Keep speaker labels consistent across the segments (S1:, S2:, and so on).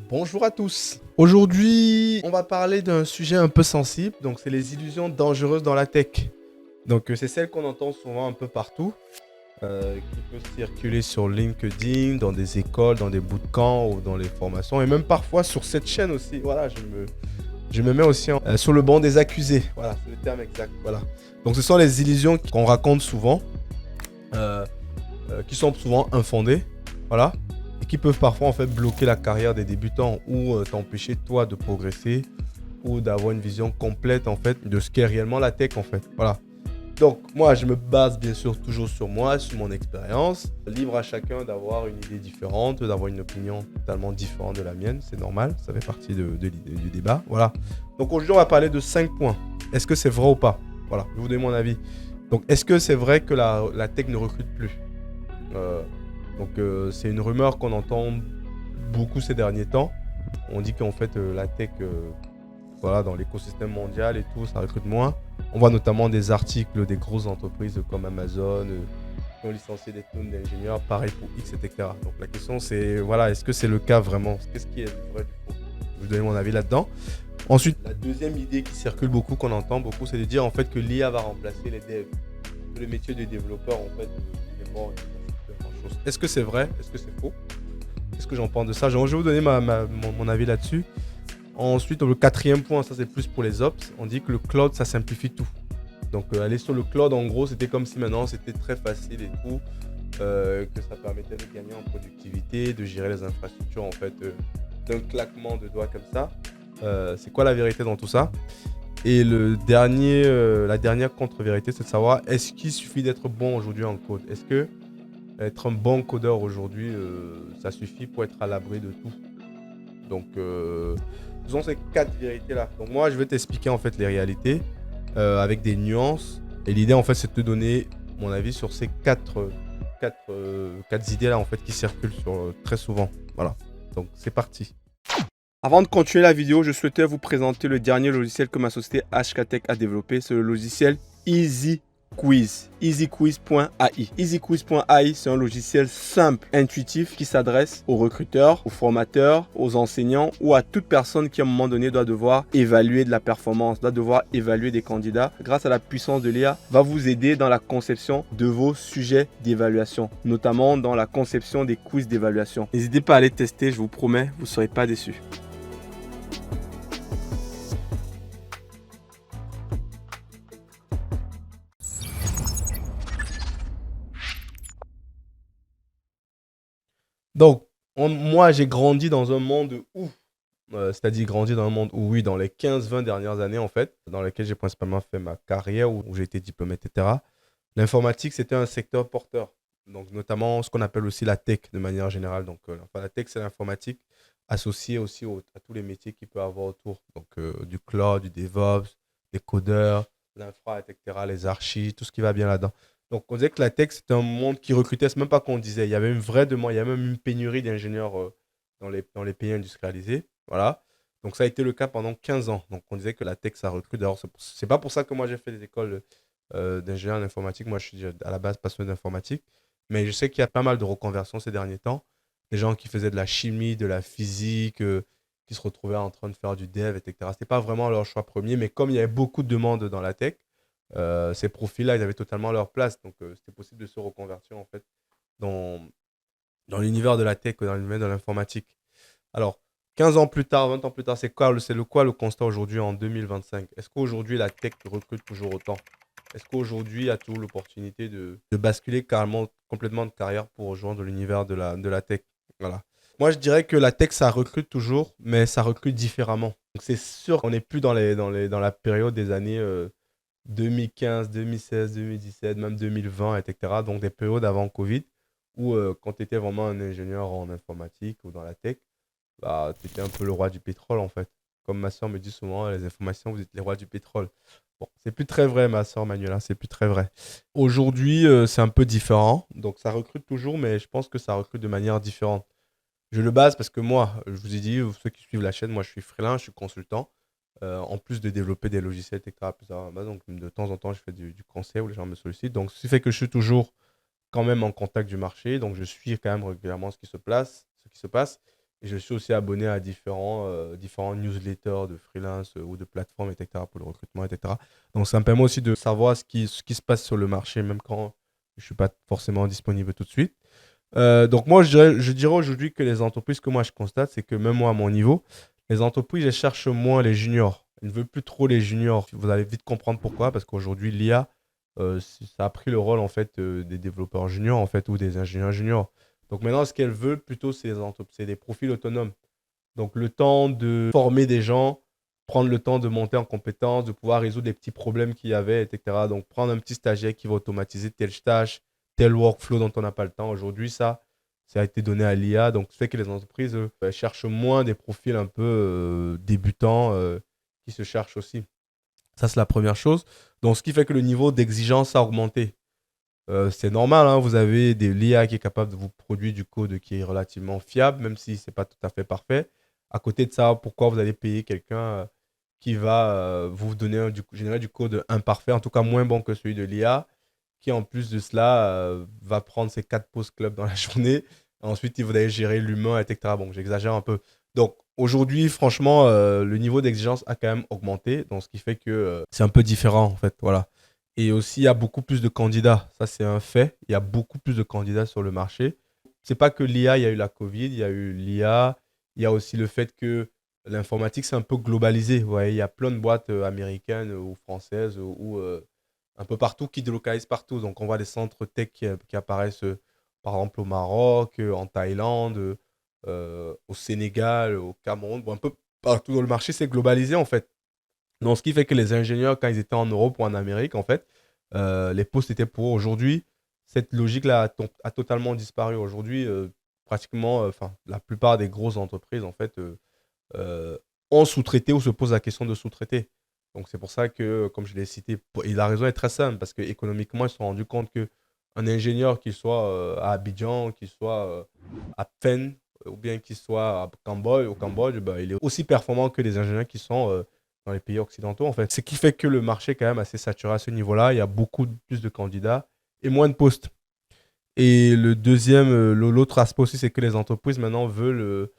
S1: Bonjour à tous. Aujourd'hui, on va parler d'un sujet un peu sensible, donc c'est les illusions dangereuses dans la tech. Donc c'est celle qu'on entend souvent un peu partout, qui peut circuler sur LinkedIn, dans des écoles, dans des bootcamps ou dans les formations, et même parfois sur cette chaîne aussi. Voilà, je me mets aussi sur le banc des accusés. Voilà, c'est le terme exact. Voilà. Donc ce sont les illusions qu'on raconte souvent, euh, qui sont souvent infondées. Voilà. Et qui peuvent parfois en fait bloquer la carrière des débutants ou t'empêcher toi de progresser ou d'avoir une vision complète en fait de ce qu'est réellement la tech en fait. Voilà. Donc moi je me base bien sûr toujours sur moi, sur mon expérience. Libre à chacun d'avoir une idée différente, d'avoir une opinion totalement différente de la mienne. C'est normal, ça fait partie du débat. Voilà. Donc aujourd'hui on va parler de 5 points. Est-ce que c'est vrai ou pas? Voilà, je vais vous donner mon avis. Donc est-ce que c'est vrai que la tech ne recrute plus? Euh, c'est une rumeur qu'on entend beaucoup ces derniers temps. On dit qu'en fait la tech, voilà, dans l'écosystème mondial et tout, ça recrute moins. On voit notamment des articles des grosses entreprises comme Amazon qui ont licencié des tonnes d'ingénieurs, pareil pour X, etc. Donc la question c'est, voilà, est-ce que c'est le cas vraiment? Qu'est-ce qui est du vrai du faux? Je vais vous donner mon avis là-dedans. Ensuite, la deuxième idée qui circule beaucoup, qu'on entend beaucoup, c'est de dire en fait que l'IA va remplacer les devs. Le métier de développeur en fait est mort. Est-ce que c'est vrai? Est-ce que c'est faux? Qu'est-ce que j'en pense de ça? Je vais vous donner mon avis là-dessus. Ensuite, le quatrième point, ça c'est plus pour les ops. On dit que le cloud, ça simplifie tout. Donc, aller sur le cloud, en gros, c'était comme si maintenant c'était très facile et tout. Que ça permettait de gagner en productivité, de gérer les infrastructures en fait d'un claquement de doigts comme ça. C'est quoi la vérité dans tout ça? Et la dernière contre-vérité, c'est de savoir est-ce qu'il suffit d'être bon aujourd'hui en code? Est-ce que être un bon codeur aujourd'hui, ça suffit pour être à l'abri de tout? Donc, ce sont ces quatre vérités-là. Donc, moi, je vais t'expliquer en fait les réalités avec des nuances. Et l'idée, en fait, c'est de te donner mon avis sur ces quatre idées-là en fait qui circulent très souvent. Voilà. Donc, c'est parti. Avant de continuer la vidéo, je souhaitais vous présenter le dernier logiciel que ma société HKTech a développé. C'est le logiciel EasyQuiz. EasyQuiz.ai. EasyQuiz.ai, c'est un logiciel simple, intuitif qui s'adresse aux recruteurs, aux formateurs, aux enseignants ou à toute personne qui à un moment donné doit devoir évaluer de la performance, doit devoir évaluer des candidats. Grâce à la puissance de l'IA, va vous aider dans la conception de vos sujets d'évaluation, notamment dans la conception des quiz d'évaluation. N'hésitez pas à aller tester, je vous promets, vous ne serez pas déçus. Donc, moi, j'ai grandi dans un monde où, c'est-à-dire grandi dans un monde où, oui, dans les 15-20 dernières années, en fait, dans lesquelles j'ai principalement fait ma carrière, où j'ai été diplômé, etc., l'informatique, c'était un secteur porteur. Donc, notamment ce qu'on appelle aussi la tech de manière générale. Donc, la tech, c'est l'informatique associée aussi à tous les métiers qu'il peut avoir autour. Donc, du cloud, du DevOps, des codeurs, l'infra, etc., les archives, tout ce qui va bien là-dedans. Donc, on disait que la tech, c'était un monde qui recrutait, c'est même pas qu'on disait. Il y avait une vraie demande, il y a même une pénurie d'ingénieurs dans les pays industrialisés. Voilà. Donc, ça a été le cas pendant 15 ans. Donc, on disait que la tech, ça recrute. D'ailleurs, c'est pas pour ça que moi, j'ai fait des écoles d'ingénieur en informatique. Moi, je suis à la base passionné d'informatique. Mais je sais qu'il y a pas mal de reconversions ces derniers temps. Des gens qui faisaient de la chimie, de la physique, qui se retrouvaient en train de faire du dev, etc. C'était pas vraiment leur choix premier. Mais comme il y avait beaucoup de demandes dans la tech, ces profils-là, ils avaient totalement leur place. Donc, c'était possible de se reconvertir en fait dans, dans l'univers de la tech, dans l'univers de l'informatique. Alors, 15 ans plus tard, 20 ans plus tard, c'est quoi le constat aujourd'hui en 2025? Est-ce qu'aujourd'hui la tech recrute toujours autant? Est-ce qu'aujourd'hui il y a toujours l'opportunité de basculer carrément, complètement de carrière pour rejoindre l'univers de la tech? Voilà. Moi, je dirais que la tech, ça recrute toujours, mais ça recrute différemment. Donc, c'est sûr qu'on n'est plus dans la période des années 2015, 2016, 2017, même 2020, etc. Donc des périodes avant Covid où quand tu étais vraiment un ingénieur en informatique ou dans la tech, bah, tu étais un peu le roi du pétrole en fait. Comme ma soeur me dit souvent, les informations, vous êtes les rois du pétrole. Bon, c'est plus très vrai, ma soeur Manuela, c'est plus très vrai. Aujourd'hui, c'est un peu différent. Donc ça recrute toujours, mais je pense que ça recrute de manière différente. Je le base parce que moi, je vous ai dit, ceux qui suivent la chaîne, moi je suis freelance, je suis consultant. En plus de développer des logiciels, etc. Donc de temps en temps, je fais du conseil où les gens me sollicitent. Donc ce qui fait que je suis toujours quand même en contact du marché. Donc je suis quand même régulièrement ce qui se passe. Et je suis aussi abonné à différents newsletters de freelance ou de plateformes, etc., pour le recrutement, etc. Donc, ça me permet aussi de savoir ce qui se passe sur le marché, même quand je ne suis pas forcément disponible tout de suite. Donc, moi, je dirais aujourd'hui que les entreprises, que moi je constate, c'est que même moi, à mon niveau, les entreprises, elles cherchent moins les juniors. Elles ne veulent plus trop les juniors. Vous allez vite comprendre pourquoi, parce qu'aujourd'hui, l'IA, ça a pris le rôle, en fait, des développeurs juniors, en fait, ou des ingénieurs juniors. Donc maintenant, ce qu'elles veulent plutôt, c'est des profils autonomes. Donc le temps de former des gens, prendre le temps de monter en compétences, de pouvoir résoudre les petits problèmes qu'il y avait, etc. Donc prendre un petit stagiaire qui va automatiser telle tâche, tel workflow dont on n'a pas le temps. Aujourd'hui, ça a été donné à l'IA. Donc ce fait que les entreprises cherchent moins des profils un peu débutants qui se cherchent aussi. Ça, c'est la première chose. Donc ce qui fait que le niveau d'exigence a augmenté. C'est normal, hein, vous avez des l'IA qui est capable de vous produire du code qui est relativement fiable, même si c'est pas tout à fait parfait. À côté de ça, pourquoi vous allez payer quelqu'un qui va vous donner générer du code imparfait, en tout cas moins bon que celui de l'IA, qui en plus de cela va prendre ses 4 pauses club dans la journée. Ensuite, il va aller gérer l'humain, etc. Bon, j'exagère un peu. Donc aujourd'hui, franchement, le niveau d'exigence a quand même augmenté, donc ce qui fait que c'est un peu différent en fait. Voilà. Et aussi, il y a beaucoup plus de candidats. Ça, c'est un fait. Il y a beaucoup plus de candidats sur le marché. C'est pas que l'IA, il y a eu la Covid, il y a eu l'IA. Il y a aussi le fait que l'informatique, c'est un peu globalisé. Vous voyez, il y a plein de boîtes américaines ou françaises ou un peu partout qui délocalisent partout. Donc, on voit des centres tech qui apparaissent, par exemple, au Maroc, en Thaïlande, au Sénégal, au Cameroun. Bon, un peu partout dans le marché, c'est globalisé, en fait. Donc, ce qui fait que les ingénieurs, quand ils étaient en Europe ou en Amérique, en fait, les postes étaient pour eux. Aujourd'hui. Cette logique-là a totalement disparu. Aujourd'hui, pratiquement, enfin, la plupart des grosses entreprises, en fait, euh, ont sous-traité ou se posent la question de sous-traiter. Donc, c'est pour ça que, comme je l'ai cité, et la raison est très simple, parce qu'économiquement, ils se sont rendus compte qu'un ingénieur, qu'il soit à Abidjan, qu'il soit à Pen, ou bien qu'il soit au Cambodge, bah, il est aussi performant que les ingénieurs qui sont dans les pays occidentaux, en fait. Ce qui fait que le marché est quand même assez saturé à ce niveau-là. Il y a beaucoup plus de candidats et moins de postes. Et le deuxième, l'autre aspect aussi, c'est que les entreprises maintenant veulent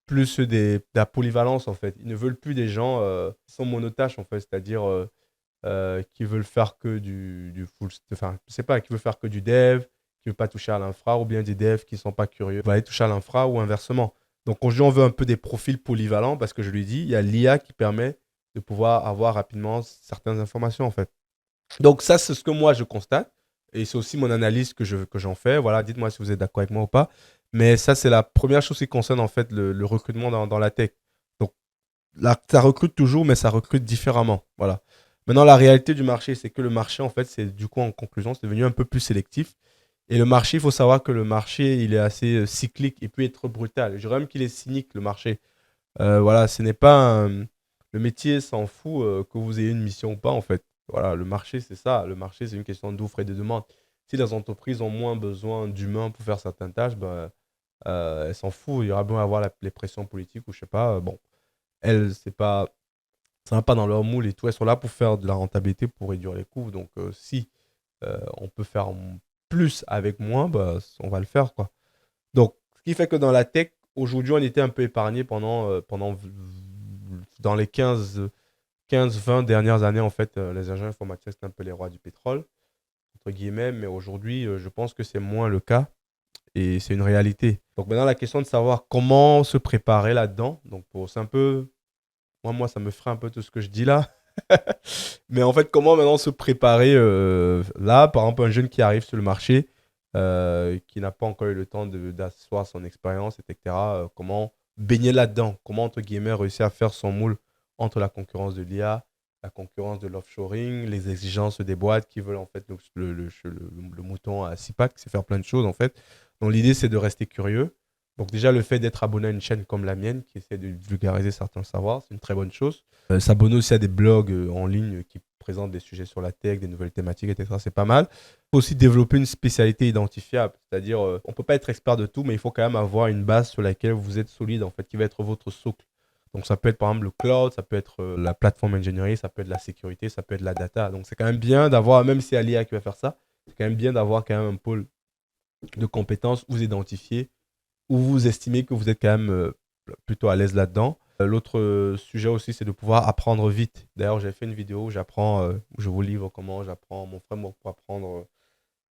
S1: plus de la polyvalence, en fait. Ils ne veulent plus des gens qui sont monotâches, en fait, c'est-à-dire qui veulent faire que du full, enfin, je sais pas, qui veulent faire que du dev, qui ne veulent pas toucher à l'infra, ou bien des devs qui ne sont pas curieux, va aller toucher à l'infra ou inversement. Donc aujourd'hui, on veut un peu des profils polyvalents parce que je lui dis, il y a l'IA qui permet de pouvoir avoir rapidement certaines informations, en fait. Donc ça, c'est ce que moi, je constate. Et c'est aussi mon analyse que j'en fais. Voilà, dites-moi si vous êtes d'accord avec moi ou pas. Mais ça, c'est la première chose qui concerne en fait le recrutement dans la tech. Donc là, ça recrute toujours, mais ça recrute différemment. Voilà. Maintenant, la réalité du marché, c'est que le marché, en fait, c'est du coup, en conclusion, c'est devenu un peu plus sélectif. Et le marché, il faut savoir que le marché, il est assez cyclique et peut être brutal. Je dirais même qu'il est cynique, le marché. Voilà, ce n'est pas le métier s'en fout que vous ayez une mission ou pas, en fait. Voilà, le marché, c'est ça. Le marché, c'est une question d'offre et de demande. Si les entreprises ont moins besoin d'humains pour faire certaines tâches, ben, elles s'en foutent. Il y aura besoin d'avoir les pressions politiques ou je sais pas. Bon, elles, c'est pas, ça va pas dans leur moule et tout. Elles sont là pour faire de la rentabilité, pour réduire les coûts. Donc, si on peut faire plus avec moins, bah, on va le faire, quoi. Donc, ce qui fait que dans la tech, aujourd'hui, on était un peu épargné dans les 15-20 dernières années, en fait, les agents informatiques, c'était un peu les rois du pétrole, entre guillemets, mais aujourd'hui, je pense que c'est moins le cas et c'est une réalité. Donc maintenant, la question de savoir comment se préparer là-dedans, donc c'est un peu, moi, ça me ferait un peu tout ce que je dis là, mais en fait, comment maintenant se préparer là, par exemple, un jeune qui arrive sur le marché, qui n'a pas encore eu le temps d'asseoir son expérience, etc. Comment baigner là-dedans? Comment, entre guillemets, réussir à faire son moule entre la concurrence de l'IA, la concurrence de l'offshoring, les exigences des boîtes qui veulent en fait le mouton à 6 pattes, c'est faire plein de choses en fait. Donc l'idée, c'est de rester curieux. Donc déjà, le fait d'être abonné à une chaîne comme la mienne, qui essaie de vulgariser certains savoirs, c'est une très bonne chose. S'abonner aussi à des blogs en ligne qui présentent des sujets sur la tech, des nouvelles thématiques, etc. C'est pas mal. Il faut aussi développer une spécialité identifiable. C'est-à-dire, on ne peut pas être expert de tout, mais il faut quand même avoir une base sur laquelle vous êtes solide, en fait, qui va être votre socle. Donc, ça peut être par exemple le cloud, ça peut être la plateforme ingénierie, ça peut être la sécurité, ça peut être la data. Donc, c'est quand même bien d'avoir, même si c'est l'IA qui va faire ça, c'est quand même bien d'avoir quand même un pôle de compétences où vous identifiez, où vous estimez que vous êtes quand même plutôt à l'aise là-dedans. L'autre sujet aussi, c'est de pouvoir apprendre vite. D'ailleurs, j'ai fait une vidéo où j'apprends, où je vous livre comment j'apprends mon framework pour apprendre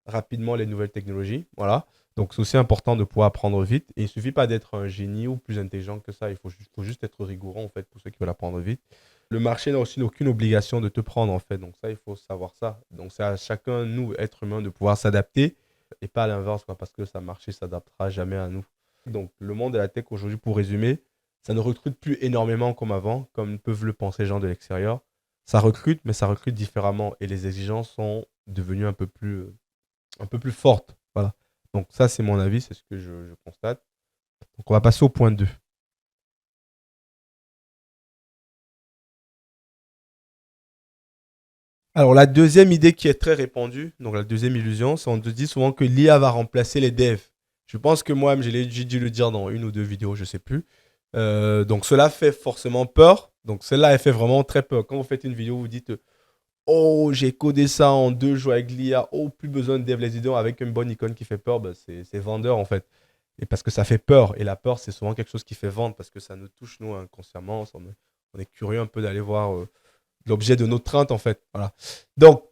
S1: rapidement les nouvelles technologies. Voilà. Donc, c'est aussi important de pouvoir apprendre vite. Et il ne suffit pas d'être un génie ou plus intelligent que ça. Faut juste être rigoureux, en fait, pour ceux qui veulent apprendre vite. Le marché n'a aussi aucune obligation de te prendre, en fait. Donc, ça, il faut savoir ça. Donc, c'est à chacun, nous, êtres humains, de pouvoir s'adapter et pas à l'inverse, quoi, parce que ça marché s'adaptera jamais à nous. Donc, le monde de la tech aujourd'hui, pour résumer, ça ne recrute plus énormément comme avant, comme peuvent le penser les gens de l'extérieur. Ça recrute, mais ça recrute différemment et les exigences sont devenues un peu plus forte. Voilà. Donc ça, c'est mon avis, c'est ce que je constate. Donc on va passer au point 2. Alors la deuxième idée qui est très répandue, donc la deuxième illusion, c'est on te dit souvent que l'IA va remplacer les devs. Je pense que moi-même, j'ai dû le dire dans une ou deux vidéos, je ne sais plus. Donc cela fait forcément peur. Donc celle-là, elle fait vraiment très peur. Quand vous faites une vidéo, vous dites oh, j'ai codé ça en 2 jours avec l'IA. Oh, plus besoin de dev les idées avec une bonne icône qui fait peur. Bah, c'est vendeur en fait. Et parce que ça fait peur. Et la peur, c'est souvent quelque chose qui fait vendre parce que ça nous touche, nous, inconsciemment. On est curieux un peu d'aller voir l'objet de notre crainte en fait. Voilà. Donc,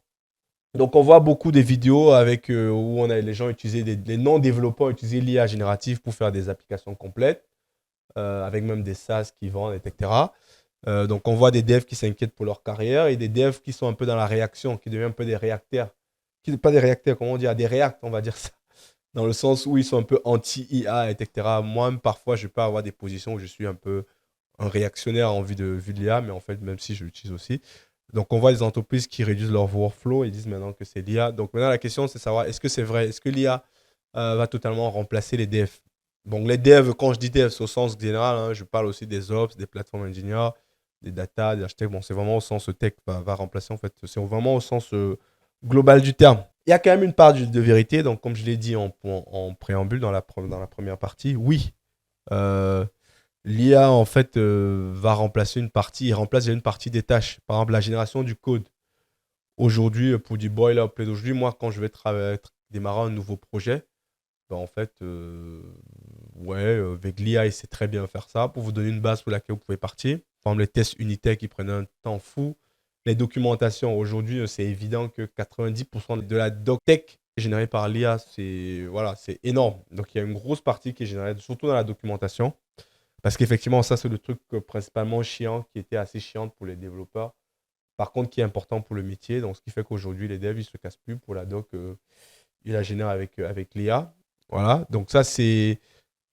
S1: donc on voit beaucoup des vidéos avec, où on a les gens utiliser les non-développeurs utiliser l'IA générative pour faire des applications complètes, avec même des SaaS qui vendent, etc. Donc on voit des devs qui s'inquiètent pour leur carrière et des devs qui sont un peu dans la réaction, qui deviennent un peu des réacteurs. Pas des réacteurs, comment on dit, des réacts, on va dire ça. Dans le sens où ils sont un peu anti-IA, etc. Moi-même, parfois, je peux avoir des positions où je suis un peu un réactionnaire en vue de l'IA, mais en fait, même si je l'utilise aussi. Donc on voit des entreprises qui réduisent leur workflow et disent maintenant que c'est l'IA. Donc maintenant, la question, c'est de savoir, est-ce que c'est vrai? Est-ce que l'IA va totalement remplacer les devs? Bon, les devs, quand je dis devs, c'est au sens général, hein, je parle aussi des ops, des plateformes ingénieurs, des data, des architectes. Bon, c'est vraiment au sens tech va remplacer en fait. C'est vraiment au sens global du terme. Il y a quand même une part de vérité. Donc, comme je l'ai dit en préambule dans la première partie, oui, euh, l'IA en fait va remplacer une partie, il remplace déjà une partie des tâches. Par exemple, la génération du code. Aujourd'hui, pour du boilerplate, aujourd'hui, moi, quand je vais démarrer un nouveau projet, ben, en fait, ouais, avec l'IA, il sait très bien faire ça pour vous donner une base sur laquelle vous pouvez partir. Par exemple, les tests unitaires qui prennent un temps fou. Les documentations, aujourd'hui, c'est évident que 90% de la doc tech générée par l'IA, c'est voilà, c'est énorme. Donc, il y a une grosse partie qui est générée, surtout dans la documentation. Parce qu'effectivement, ça, c'est le truc principalement chiant, qui était assez chiant pour les développeurs. Par contre, qui est important pour le métier. Donc, ce qui fait qu'aujourd'hui, les devs, ils se cassent plus pour la doc. Il la génère avec l'IA. Voilà. Donc, ça, c'est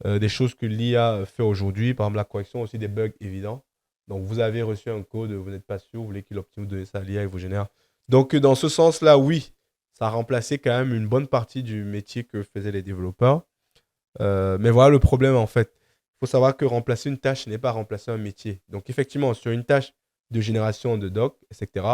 S1: des choses que l'IA fait aujourd'hui. Par exemple, la correction aussi des bugs évidents. Donc, vous avez reçu un code, vous n'êtes pas sûr, vous voulez qu'il optimise, vous donnez ça à l'IA et vous génère. Donc, dans ce sens-là, oui, ça a remplacé quand même une bonne partie du métier que faisaient les développeurs. Mais voilà le problème, en fait. Il faut savoir que remplacer une tâche ce n'est pas remplacer un métier. Donc, effectivement, sur une tâche de génération de doc, etc.,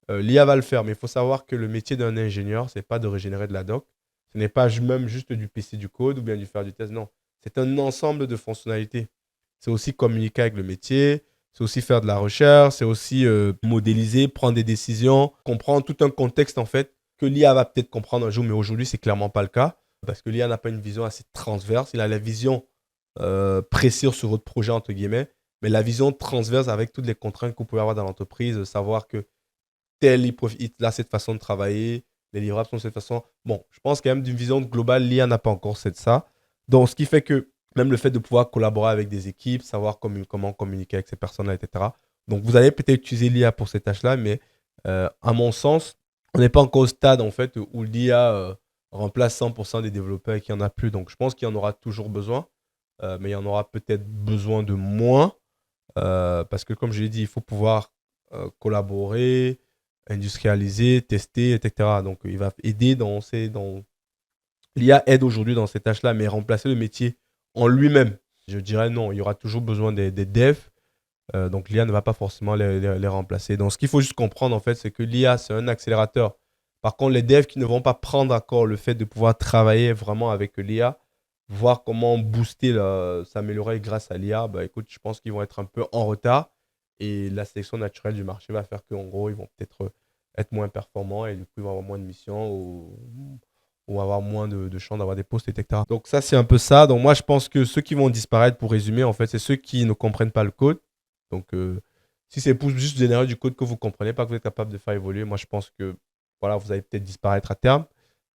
S1: l'IA va le faire. Mais il faut savoir que le métier d'un ingénieur, c'est pas de régénérer de la doc. Ce n'est pas même juste du PC du code ou bien du faire du test. Non, c'est un ensemble de fonctionnalités. C'est aussi communiquer avec le métier, c'est aussi faire de la recherche, c'est aussi modéliser, prendre des décisions, comprendre tout un contexte en fait que l'IA va peut-être comprendre un jour, mais aujourd'hui c'est clairement pas le cas parce que l'IA n'a pas une vision assez transverse. Il a la vision précise sur votre projet entre guillemets, mais la vision transverse avec toutes les contraintes que vous pouvez avoir dans l'entreprise, savoir que il a cette façon de travailler, les livrables sont de cette façon. Bon, je pense quand même d'une vision globale, l'IA n'a pas encore ça. Donc, ce qui fait que même le fait de pouvoir collaborer avec des équipes, savoir comment communiquer avec ces personnes-là, etc. Donc, vous allez peut-être utiliser l'IA pour ces tâches-là, mais à mon sens, on n'est pas encore au stade en fait où l'IA remplace 100% des développeurs et qu'il n'y en a plus. Donc, je pense qu'il y en aura toujours besoin, mais il y en aura peut-être besoin de moins parce que, comme je l'ai dit, il faut pouvoir collaborer, industrialiser, tester, etc. Donc, il va aider l'IA aide aujourd'hui dans ces tâches-là, mais remplacer le métier en lui-même, je dirais non. Il y aura toujours besoin des devs. Donc, l'IA ne va pas forcément les remplacer. Donc, ce qu'il faut juste comprendre, en fait, c'est que l'IA, c'est un accélérateur. Par contre, les devs qui ne vont pas prendre encore le fait de pouvoir travailler vraiment avec l'IA, voir comment booster, s'améliorer grâce à l'IA, bah, écoute, je pense qu'ils vont être un peu en retard. Et la sélection naturelle du marché va faire qu'en gros, ils vont peut-être être moins performants et du coup, ils vont avoir moins de missions ou avoir moins de chances d'avoir des postes, etc. Donc ça, c'est un peu ça. Donc moi, je pense que ceux qui vont disparaître, pour résumer, en fait, c'est ceux qui ne comprennent pas le code. Donc si c'est pour juste générer du code que vous ne comprenez pas, que vous êtes capable de faire évoluer, moi, je pense que voilà, vous allez peut-être disparaître à terme.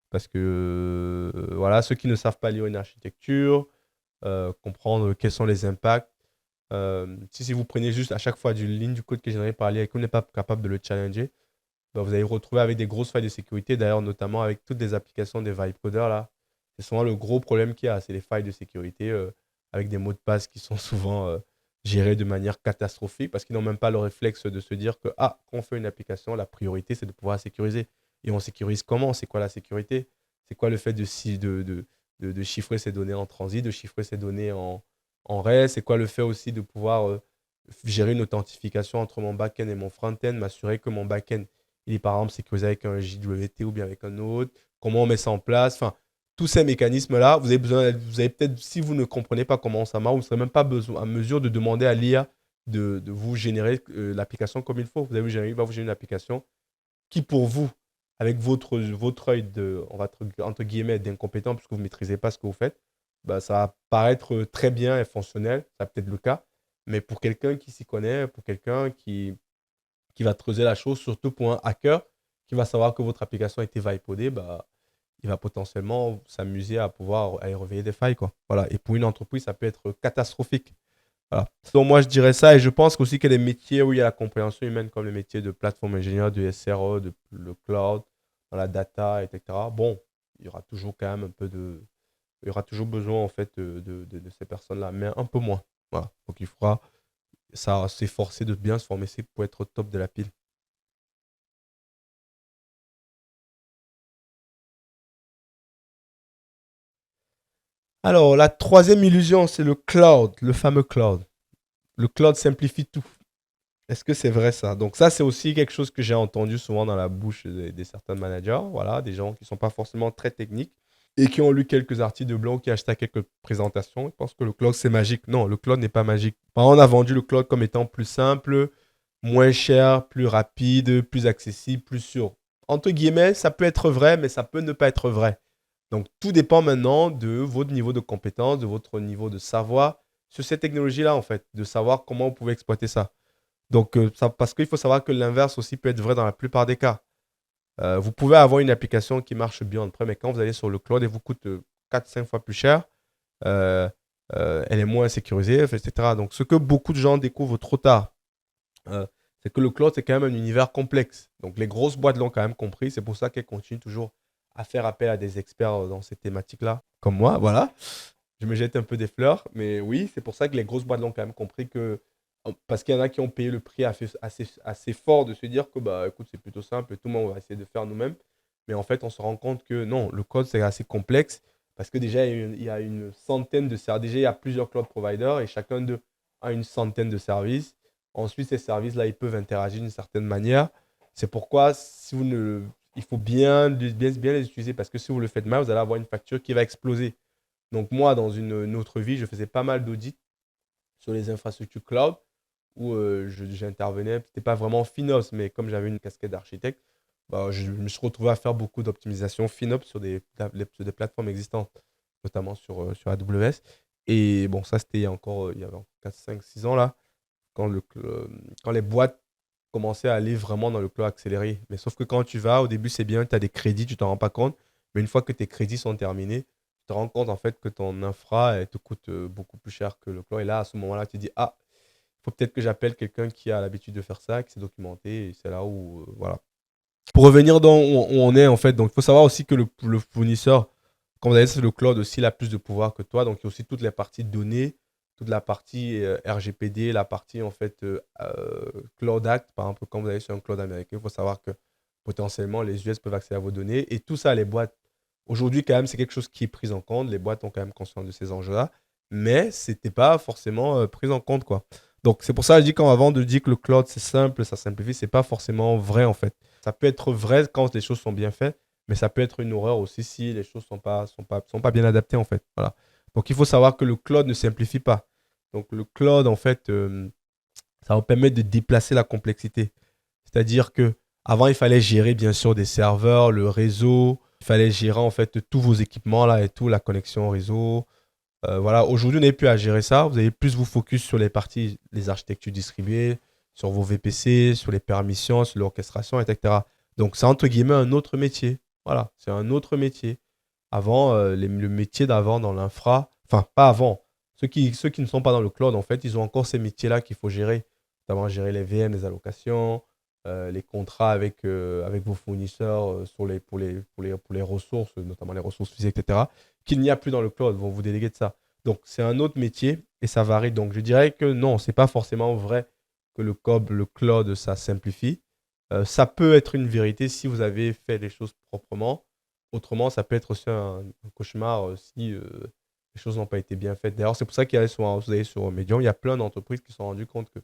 S1: Parce que voilà, ceux qui ne savent pas lire une architecture, comprendre quels sont les impacts. Si vous prenez juste à chaque fois du ligne du code qui est généré par l'IA et que vous n'êtes pas capable de le challenger, bah, vous allez vous retrouver avec des grosses failles de sécurité. D'ailleurs, notamment avec toutes les applications des vibe coders là. C'est souvent le gros problème qu'il y a, c'est les failles de sécurité avec des mots de passe qui sont souvent gérés de manière catastrophique parce qu'ils n'ont même pas le réflexe de se dire que quand on fait une application, la priorité c'est de pouvoir la sécuriser. Et on sécurise comment? C'est quoi la sécurité? C'est quoi le fait de chiffrer ces données en transit, de chiffrer ces données en REST? C'est quoi le fait aussi de pouvoir gérer une authentification entre mon back-end et mon front-end, m'assurer que mon back-end il est par exemple sécurisé avec un JWT ou bien avec un autre? Comment on met ça en place? Enfin, tous ces mécanismes-là, vous avez peut-être, si vous ne comprenez pas comment ça marche, vous ne serez même pas besoin, à mesure de demander à l'IA de vous générer l'application comme il faut. Vous allez il va vous générer une application qui, pour vous, avec votre œil de, on va entre guillemets, d'incompétent, puisque vous ne maîtrisez pas ce que vous faites, bah, ça va paraître très bien et fonctionnel, ça peut être le cas. Mais pour quelqu'un qui s'y connaît, pour quelqu'un qui va creuser la chose, surtout pour un hacker qui va savoir que votre application a été vipodée, bah, il va potentiellement s'amuser à pouvoir aller réveiller des failles, quoi. Voilà. Et pour une entreprise, ça peut être catastrophique. Voilà. Donc moi, je dirais ça. Et je pense aussi qu'il y a des métiers où il y a la compréhension humaine, comme les métiers de plateforme ingénieur, de SRE, le cloud, dans la data, etc. Bon, il y aura toujours quand même un peu de... Il y aura toujours besoin, en fait, de ces personnes-là, mais un peu moins. Voilà. Donc il faudra s'efforcer de bien se former pour être au top de la pile. Alors, la troisième illusion, c'est le cloud, le fameux cloud. Le cloud simplifie tout. Est-ce que c'est vrai ça? Donc ça, c'est aussi quelque chose que j'ai entendu souvent dans la bouche des certains managers, voilà, des gens qui ne sont pas forcément très techniques et qui ont lu quelques articles de blog, qui ont acheté quelques présentations. Ils pensent que le cloud, c'est magique. Non, le cloud n'est pas magique. On a vendu le cloud comme étant plus simple, moins cher, plus rapide, plus accessible, plus sûr. Entre guillemets, ça peut être vrai, mais ça peut ne pas être vrai. Donc, tout dépend maintenant de votre niveau de compétence, de votre niveau de savoir sur cette technologie-là, en fait, de savoir comment vous pouvez exploiter ça. Donc, parce qu'il faut savoir que l'inverse aussi peut être vrai dans la plupart des cas. Vous pouvez avoir une application qui marche bien en prem, mais quand vous allez sur le cloud, elle vous coûte 4-5 fois plus cher. euh, Elle est moins sécurisée, etc. Donc, ce que beaucoup de gens découvrent trop tard, euh, c'est que le cloud, c'est quand même un univers complexe. Donc, les grosses boîtes l'ont quand même compris. C'est pour ça qu'elles continuent toujours à faire appel à des experts dans ces thématiques-là, comme moi. Voilà. Je me jette un peu des fleurs, mais oui, c'est pour ça que les grosses boîtes l'ont quand même compris que. Parce qu'il y en a qui ont payé le prix assez fort de se dire que, bah, écoute, c'est plutôt simple, tout le monde va essayer de faire nous-mêmes. Mais en fait, on se rend compte que non, le code, c'est assez complexe parce que déjà, il y a une centaine de services. Déjà, il y a plusieurs cloud providers et chacun d'eux a une centaine de services. Ensuite, ces services-là, ils peuvent interagir d'une certaine manière. C'est pourquoi, si vous ne, il faut bien les utiliser parce que si vous le faites mal, vous allez avoir une facture qui va exploser. Donc, moi, dans une autre vie, je faisais pas mal d'audits sur les infrastructures cloud où j'intervenais. C'était pas vraiment FinOps, mais comme j'avais une casquette d'architecte, bah, je me suis retrouvé à faire beaucoup d'optimisation FinOps sur des plateformes existantes, notamment sur AWS. Et bon, ça, c'était il y avait 4, 5, 6 ans là, quand les boîtes commençaient à aller vraiment dans le cloud accéléré. Mais sauf que quand tu vas, au début, c'est bien, tu as des crédits, tu t'en rends pas compte. Mais une fois que tes crédits sont terminés, tu te rends compte en fait que ton infra elle te coûte beaucoup plus cher que le cloud. Et là, à ce moment-là, tu te dis, ah, il faut peut-être que j'appelle quelqu'un qui a l'habitude de faire ça, qui s'est documenté. Et c'est là où, voilà. Pour revenir dans où on est, en fait, donc il faut savoir aussi que le fournisseur, comme vous avez dit, c'est le cloud aussi, il a plus de pouvoir que toi. Donc il y a aussi toutes les parties données, toute la partie RGPD, la partie en fait Cloud Act, par exemple, quand vous allez sur un cloud américain, il faut savoir que potentiellement les US peuvent accéder à vos données. Et tout ça, les boîtes, aujourd'hui quand même, c'est quelque chose qui est pris en compte. Les boîtes ont quand même conscience de ces enjeux-là, mais c'était pas forcément pris en compte, quoi. Donc c'est pour ça que je dis qu'avant de dire que le cloud c'est simple, ça simplifie, c'est pas forcément vrai en fait. Ça peut être vrai quand les choses sont bien faites, mais ça peut être une horreur aussi si les choses sont pas bien adaptées en fait. Voilà. Donc il faut savoir que le cloud ne simplifie pas. Donc le cloud en fait, ça va permettre de déplacer la complexité. C'est-à-dire que avant il fallait gérer bien sûr des serveurs, le réseau, Il fallait gérer en fait tous vos équipements là et tout, la connexion au réseau. Voilà, aujourd'hui, vous n'avez plus à gérer ça. Vous allez plus vous focus sur les parties, les architectures distribuées, sur vos VPC, sur les permissions, sur l'orchestration, etc. Donc, c'est entre guillemets un autre métier. Voilà, c'est un autre métier. Avant, le métier d'avant dans l'infra, enfin, pas avant. Ceux qui ne sont pas dans le cloud, en fait, ils ont encore ces métiers-là qu'il faut gérer, notamment gérer les VM, les allocations, les contrats avec vos fournisseurs pour les ressources, notamment les ressources physiques, etc., qu'il n'y a plus dans le cloud, vont vous déléguer de ça. Donc, c'est un autre métier et ça varie. Donc, je dirais que non, c'est pas forcément vrai que le cloud, ça simplifie. Ça peut être une vérité si vous avez fait les choses proprement. Autrement, ça peut être aussi un cauchemar si les choses n'ont pas été bien faites. D'ailleurs, c'est pour ça qu'il y a vous allez sur Medium, il y a plein d'entreprises qui se sont rendues compte que,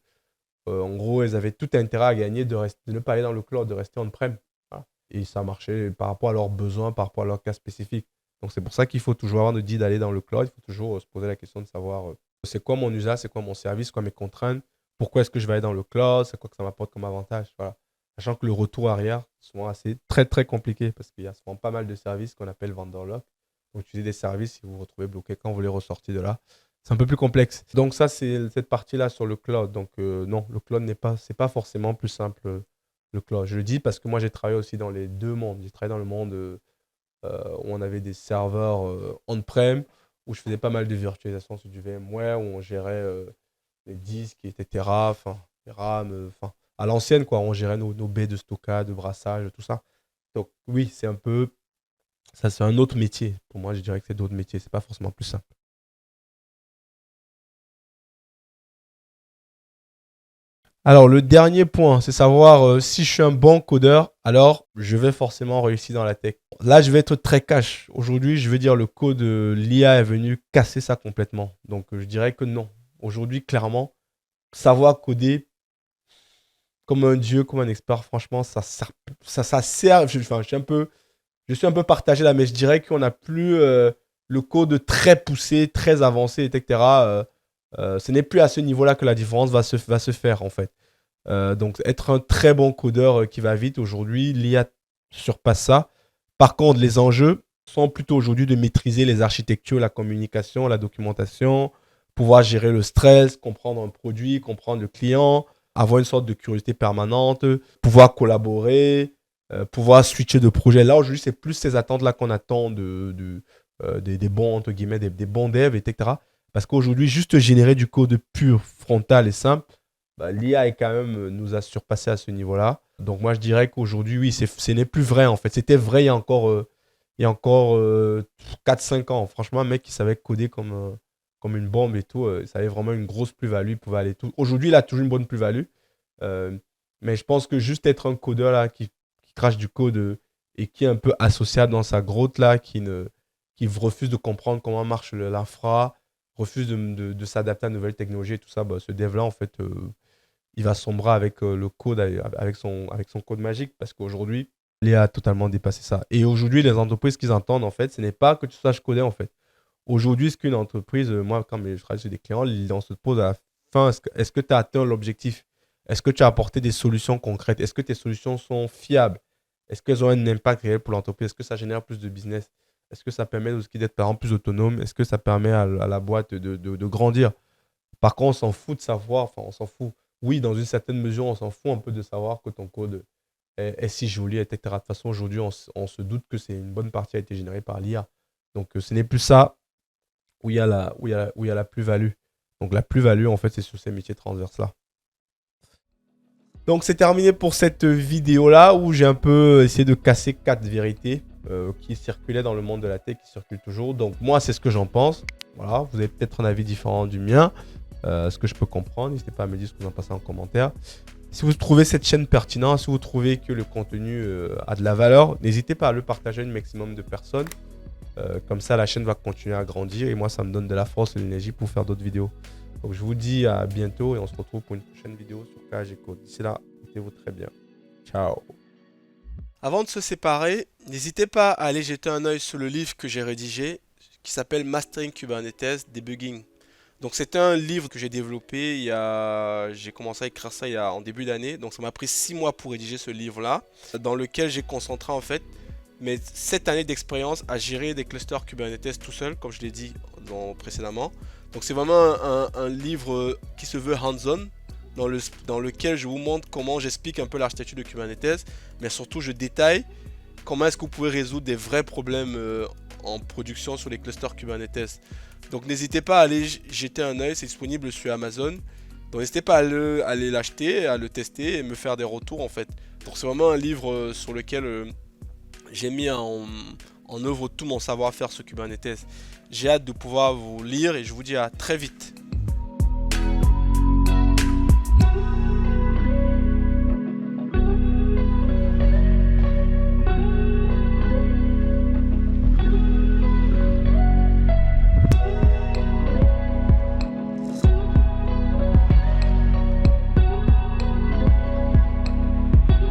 S1: en gros, elles avaient tout intérêt à gagner de ne pas aller dans le cloud, de rester on-prem. Voilà. Et ça marchait par rapport à leurs besoins, par rapport à leur cas spécifique. Donc, c'est pour ça qu'il faut toujours, avant de dire d'aller dans le cloud, il faut toujours se poser la question de savoir c'est quoi mon usage, c'est quoi mon service, c'est quoi mes contraintes, pourquoi est-ce que je vais aller dans le cloud, c'est quoi que ça m'apporte comme avantage. Voilà. Sachant que le retour arrière, c'est souvent assez très très compliqué parce qu'il y a souvent pas mal de services qu'on appelle vendor lock. Vous utilisez des services et vous vous retrouvez bloqué quand vous les ressortez de là. C'est un peu plus complexe. Donc ça, c'est cette partie-là sur le cloud. Donc non, le cloud c'est pas forcément plus simple, le cloud. Je le dis parce que moi, j'ai travaillé aussi dans les deux mondes. J'ai travaillé dans le monde où on avait des serveurs on-prem, où je faisais pas mal de virtualisation sur du VMware, où on gérait les disques, etc., enfin, les RAM, enfin, à l'ancienne, quoi. On gérait nos baies de stockage, de brassage, tout ça. Donc oui, c'est un peu, ça c'est un autre métier. Pour moi, je dirais que c'est d'autres métiers. C'est pas forcément plus simple. Alors, le dernier point, c'est savoir si je suis un bon codeur, alors je vais forcément réussir dans la tech. Là, je vais être très cash. Aujourd'hui, je vais dire le code, l'IA est venu casser ça complètement. Donc, je dirais que non. Aujourd'hui, clairement, savoir coder comme un dieu, comme un expert, franchement, ça sert. Enfin, je suis un peu partagé là, mais je dirais qu'on n'a plus le code très poussé, très avancé, etc. Ce n'est plus à ce niveau-là que la différence va se faire, en fait. Donc, être un très bon codeur qui va vite, aujourd'hui, l'IA surpasse ça. Par contre, les enjeux sont plutôt aujourd'hui de maîtriser les architectures, la communication, la documentation, pouvoir gérer le stress, comprendre un produit, comprendre le client, avoir une sorte de curiosité permanente, pouvoir collaborer, pouvoir switcher de projet. Là, aujourd'hui, c'est plus ces attentes-là qu'on attend des bons, entre guillemets, des bons devs, etc. Parce qu'aujourd'hui, juste générer du code pur, frontal et simple, bah, l'IA est quand même, nous a surpassé à ce niveau-là. Donc moi, je dirais qu'aujourd'hui, oui, ce n'est plus vrai, en fait. C'était vrai il y a encore 4-5 ans. Franchement, un mec qui savait coder comme une bombe et tout, ça avait vraiment une grosse plus-value. Il pouvait aller tout. Aujourd'hui, il a toujours une bonne plus-value. Euh, mais je pense que juste être un codeur là, qui crache du code et qui est un peu associable dans sa grotte là, qui refuse de comprendre comment marche l'infra, refuse de s'adapter à de nouvelles technologies et tout ça, bah, ce dev-là, en fait, il va sombrer avec le code, avec son code magique, parce qu'aujourd'hui, il a totalement dépassé ça. Et aujourd'hui, les entreprises qu'ils entendent, en fait, ce n'est pas que tu saches coder, en fait. Aujourd'hui, ce qu'une entreprise, moi, quand je travaille sur des clients, on se pose à la fin, est-ce que tu as atteint l'objectif? Est-ce que tu as apporté des solutions concrètes? Est-ce que tes solutions sont fiables? Est-ce qu'elles ont un impact réel pour l'entreprise? Est-ce que ça génère plus de business? Est-ce que ça permet aussi d'être par exemple plus autonome? Est-ce que ça permet à la boîte de grandir? Par contre, on s'en fout de savoir, enfin, on s'en fout. Oui, dans une certaine mesure, on s'en fout un peu de savoir que ton code est si joli, etc. De toute façon, aujourd'hui, on se doute que c'est une bonne partie a été générée par l'IA. Donc, ce n'est plus ça où il y a la plus-value. Donc, la plus-value, en fait, c'est sur ces métiers transverses-là. Donc, c'est terminé pour cette vidéo-là où j'ai un peu essayé de casser 4 vérités qui circulaient dans le monde de la tech, qui circulent toujours. Donc, moi, c'est ce que j'en pense. Voilà, vous avez peut-être un avis différent du mien. Ce que je peux comprendre, n'hésitez pas à me dire ce que vous en pensez en commentaire. Si vous trouvez cette chaîne pertinente, si vous trouvez que le contenu a de la valeur, n'hésitez pas à le partager à un maximum de personnes. Comme ça, la chaîne va continuer à grandir et moi, ça me donne de la force et de l'énergie pour faire d'autres vidéos. Donc, je vous dis à bientôt et on se retrouve pour une prochaine vidéo sur KG Code. D'ici là, portez-vous très bien. Ciao. Avant de se séparer, n'hésitez pas à aller jeter un œil sur le livre que j'ai rédigé qui s'appelle Mastering Kubernetes Debugging. Donc c'est un livre que j'ai développé j'ai commencé à écrire ça en début d'année. Donc ça m'a pris 6 mois pour rédiger ce livre-là, dans lequel j'ai concentré en fait
S2: mais 7 années d'expérience à gérer des clusters Kubernetes tout seul, comme je l'ai dit précédemment. Donc c'est vraiment un livre qui se veut hands-on, dans lequel je vous montre comment j'explique un peu l'architecture de Kubernetes, mais surtout je détaille comment est-ce que vous pouvez résoudre des vrais problèmes en production sur les clusters Kubernetes. Donc n'hésitez pas à aller jeter un œil, c'est disponible sur Amazon. Donc n'hésitez pas à aller l'acheter, à le tester et me faire des retours en fait. Donc c'est vraiment un livre sur lequel j'ai mis en œuvre tout mon savoir-faire sur Kubernetes. J'ai hâte de pouvoir vous lire et je vous dis à très vite.